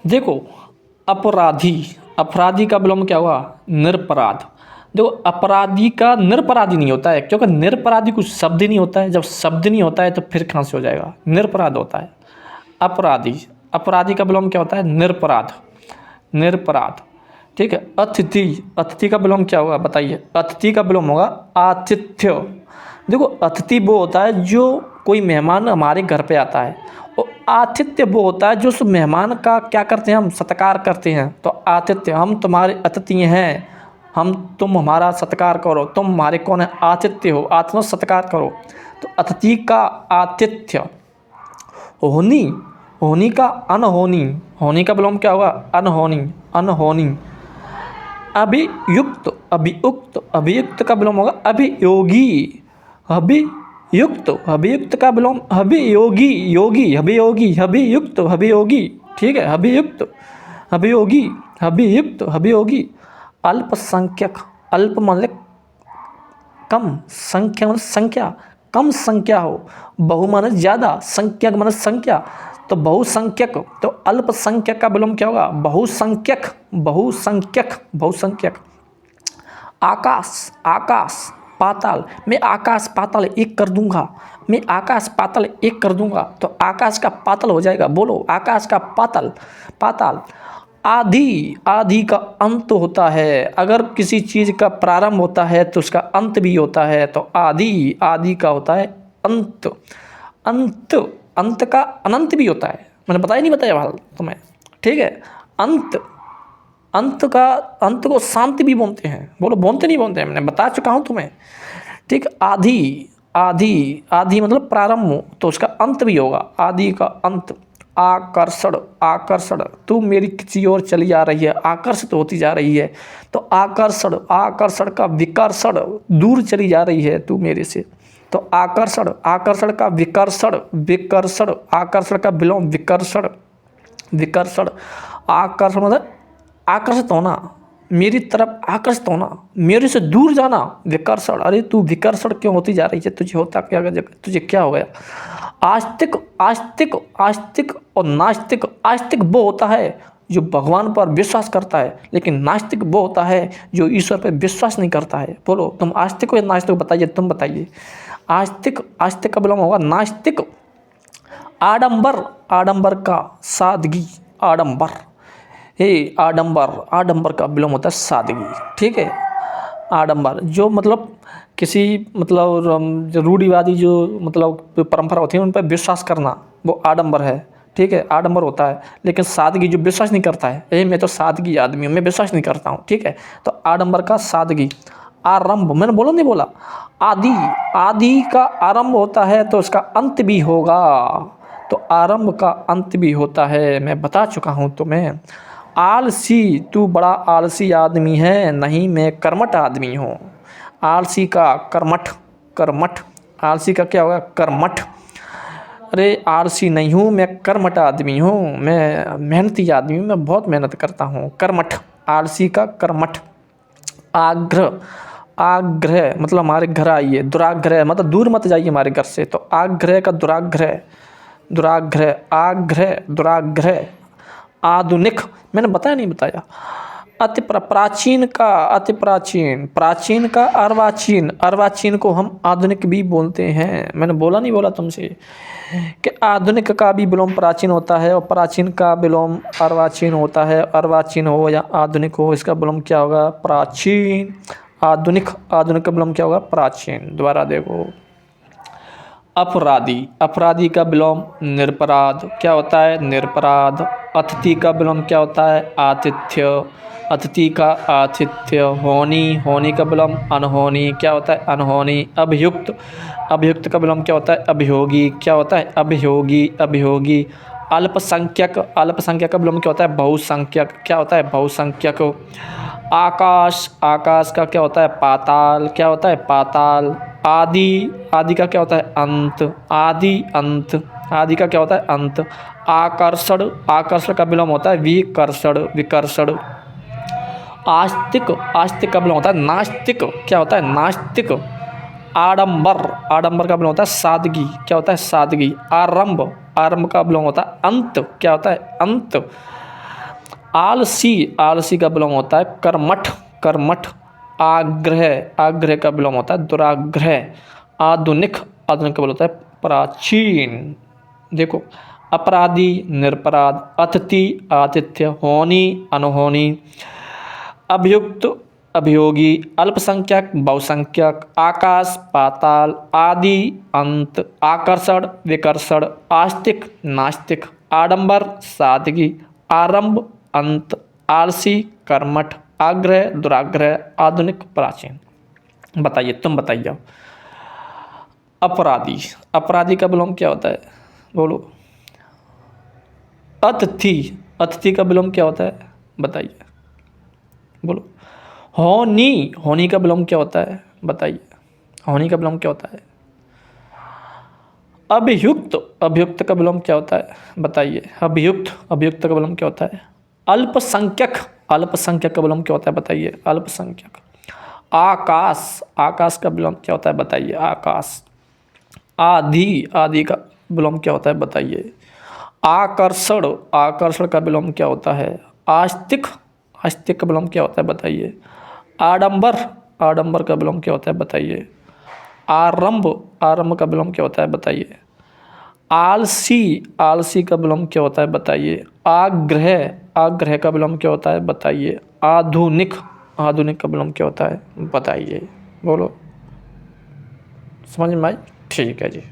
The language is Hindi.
देखो, अपराधी, अपराधी का विलोम क्या हुआ? निरपराध। देखो, अपराधी का निरपराधी नहीं होता है, क्योंकि निरपराधी कुछ शब्द ही नहीं होता है। जब शब्द नहीं होता है तो फिर कहाँ से हो जाएगा? निरपराध होता है। अपराधी, अपराधी का विलोम क्या होता है? निरपराध, निरपराध। ठीक है। अतिथि, अतिथि का विलोम क्या होगा बताइए? अतिथि का विलोम होगा आतिथ्य। देखो, अतिथि वो होता है जो कोई मेहमान हमारे घर पे आता है, और आतिथ्य वो होता है जो उस मेहमान का क्या करते हैं? हम सत्कार करते हैं। तो आतिथ्य, हम तुम्हारे अतिथि हैं, तुम हमारा सत्कार करो, तुम हमारे कौन है? आतिथ्य हो, आत्म सत्कार करो। तो अतिथि का आतिथ्य। होनी, होनी का अनहोनी, होनी का विलोम क्या होगा? अनहोनी, अनहोनी। अभियुक्त, अभियुक्त, अभियुक्त का विलोम होगा अभियोगी, अभियुक्त, अभियुक्त का विलोम अभियोगी, योगी, अभियोगी, अभियुक्त, अभियोगी। ठीक है, अभियुक्त, अभियोगी, अभियुक्त, अभियोगी। अल्पसंख्यक, अल्प मतलब कम, संख्या मतलब संख्या, कम संख्या हो। बहु माने ज़्यादा, संख्यक माने संख्या, तो बहुसंख्यक। तो अल्पसंख्यक का विलोम क्या होगा? बहुसंख्यक, बहुसंख्यक, बहुसंख्यक। आकाश, आकाश पाताल, मैं आकाश पाताल एक कर दूंगा, मैं आकाश पाताल एक कर दूंगा। तो आकाश का पाताल हो जाएगा, बोलो आकाश का पाताल, पाताल। आदि, आदि का अंत होता है। अगर किसी चीज़ का प्रारंभ होता है तो उसका अंत भी होता है। तो आदि, आदि का होता है अंत, अंत, अंत का अनंत भी होता है। मैंने बताया नहीं बताया भाल तुम्हें? ठीक है। अंत, अंत का, अंत को शांति भी बोलते हैं। बोलो बोलते नहीं बोलते हैं? मैंने बता चुका हूँ तुम्हें। ठीक। आदि, आदि, आदि मतलब प्रारंभ, तो उसका अंत भी होगा। आदि का अंत। आकर्षण, आकर्षण, तू मेरी किसी ओर चली जा रही है, आकर्षित होती जा रही है। तो आकर्षण, आकर्षण का विकर्षण, दूर चली जा रही है तू मेरे से। तो आकर्षण, आकर्षण का विकर्षण, विकर्षण, आकर्षण का विलोम विकर्षण, विकर्षण। आकर्षण मतलब आकर्षित होना, मेरी तरफ आकर्षित होना, मेरे से दूर जाना, विकर्षण। अरे तू विकर्षण क्यों होती जा रही है? तुझे होता क्या, तुझे क्या हो गया? आस्तिक, आस्तिक, आस्तिक और नास्तिक। आस्तिक वो होता है जो भगवान पर विश्वास करता है, लेकिन नास्तिक वो होता है जो ईश्वर पर विश्वास नहीं करता है। बोलो तुम आस्तिक हो या नास्तिक? बताइए, तुम बताइए। आस्तिक, आस्तिक का विलोम होगा नास्तिक। आडंबर, आडंबर का सादगी, आडंबर। हे आडंबर, आडंबर का विलोम होता है सादगी। ठीक है। आडंबर जो मतलब किसी मतलब जो रूढ़िवादी जो मतलब परंपरा होती है उन पर विश्वास करना, वो आडंबर है। ठीक है, आडंबर होता है। लेकिन सादगी जो विश्वास नहीं करता है, मैं तो सादगी आदमी हूँ, मैं विश्वास नहीं करता हूँ। ठीक है। तो आडंबर का सादगी। आरंभ, मैंने बोला नहीं बोला? आदि, आदि का आरंभ होता है तो उसका अंत भी होगा। तो आरंभ का अंत भी होता है, मैं बता चुका हूँ तुम्हें। आलसी, तू बड़ा आलसी आदमी है। नहीं, मैं कर्मठ आदमी हूँ। आलसी का कर्मठ, कर्मठ। आलसी का क्या होगा? कर्मठ। अरे आलसी नहीं हूँ, मैं कर्मठ आदमी हूँ, मैं मेहनती आदमी हूँ, मैं बहुत मेहनत करता हूँ। कर्मठ, आलसी का कर्मठ। आग्रह, आग्रह मतलब हमारे घर आइए। दुराग्रह मतलब दूर मत जाइए हमारे घर से। तो आग्रह का दुराग्रह, दुराग्रह, आग्रह, दुराग्रह। आधुनिक, मैंने बताया नहीं बताया? अति प्राचीन का, अति प्राचीन, प्राचीन का अर्वाचीन, अर्वाचीन को हम आधुनिक भी बोलते हैं। मैंने बोला नहीं बोला तुमसे कि आधुनिक का भी विलोम प्राचीन होता है और प्राचीन का विलोम अर्वाचीन होता है। अर्वाचीन हो या आधुनिक हो, इसका विलोम क्या होगा? प्राचीन। आधुनिक, आधुनिक का विलोम क्या होगा? प्राचीन। दोबारा देखो। अपराधी, अपराधी का विलोम निरपराध, क्या होता है? निरपराध। अतिथि का विलोम क्या होता है? आतिथ्य, अतिथि का आतिथ्य। होनी, होनी का विलोम अनहोनी, क्या होता है? अनहोनी। अभियुक्त, अभियुक्त का विलोम क्या होता है? अभियोगी, क्या होता है? अभियोगी, अभियोगी। अल्पसंख्यक, अल्पसंख्यक का विलोम क्या होता है? बहुसंख्यक, क्या होता है? बहुसंख्यक। आकाश, आकाश का क्या होता है? पाताल, क्या होता है? पाताल। आदि, आदि का क्या होता है? अंत, आदि, अंत। आदि का क्या होता है? अंत। आकर्षण, आकर्षण का विलोम होता है विकर्षण, विकर्षण। आस्तिक, आस्तिक का विलोम होता है नास्तिक, क्या होता है? नास्तिक। आडंबर, आडंबर का विलोम होता है सादगी, क्या होता है? सादगी। आरंभ, आरंभ का विलोम होता है अंत, क्या होता है? अंत। आलसी, आलसी का विलोम होता है कर्मठ, कर्मठ। आग्रह, आग्रह का विलोम होता है दुराग्रह। आधुनिक, आधुनिक का विलोम होता है प्राचीन। देखो, अपराधी, निरपराध। अतिथि, आतिथ्य। होनी, अनहोनी। अभियुक्त, अभियोगी। अल्पसंख्यक, बहुसंख्यक। आकाश, पाताल। आदि, अंत। आकर्षण, विकर्षण। आस्तिक, नास्तिक। आडंबर, सादगी। आरंभ, अंत। आलसी, कर्मठ। आग्रह, दुराग्रह। आधुनिक, प्राचीन। बताइए, तुम बताइए अब। अपराधी, अपराधी का विलोम क्या होता है? बोलो। अतिथि, अतिथि का विलोम क्या होता है? बताइए, बोलो। होनी, होनी का विलोम क्या होता है? बताइए, होनी का विलोम क्या होता है? अभियुक्त, अभियुक्त का विलोम क्या होता है? बताइए, अभियुक्त, अभियुक्त का विलोम क्या होता है? अल्पसंख्यक, अल्पसंख्यक का विलोम क्या होता है? बताइए, अल्पसंख्यक। आकाश, आकाश का विलोम क्या होता है? बताइए, आकाश। आदि, आदि का विलोम क्या होता है? बताइए। आकर्षण, आकर्षण का विलोम क्या होता है? आस्तिक, आस्तिक का विलोम क्या होता है? बताइए। आडंबर, आडंबर का विलोम क्या होता है? बताइए। आरंभ, आरंभ का विलोम क्या होता है? बताइए। आलसी, आलसी का विलोम क्या होता है? बताइए। आग्रह, आग्रह का विलोम क्या होता है? बताइए। आधुनिक, आधुनिक का विलोम क्या होता है? बताइए, बोलो। समझ में आई? ठीक है जी।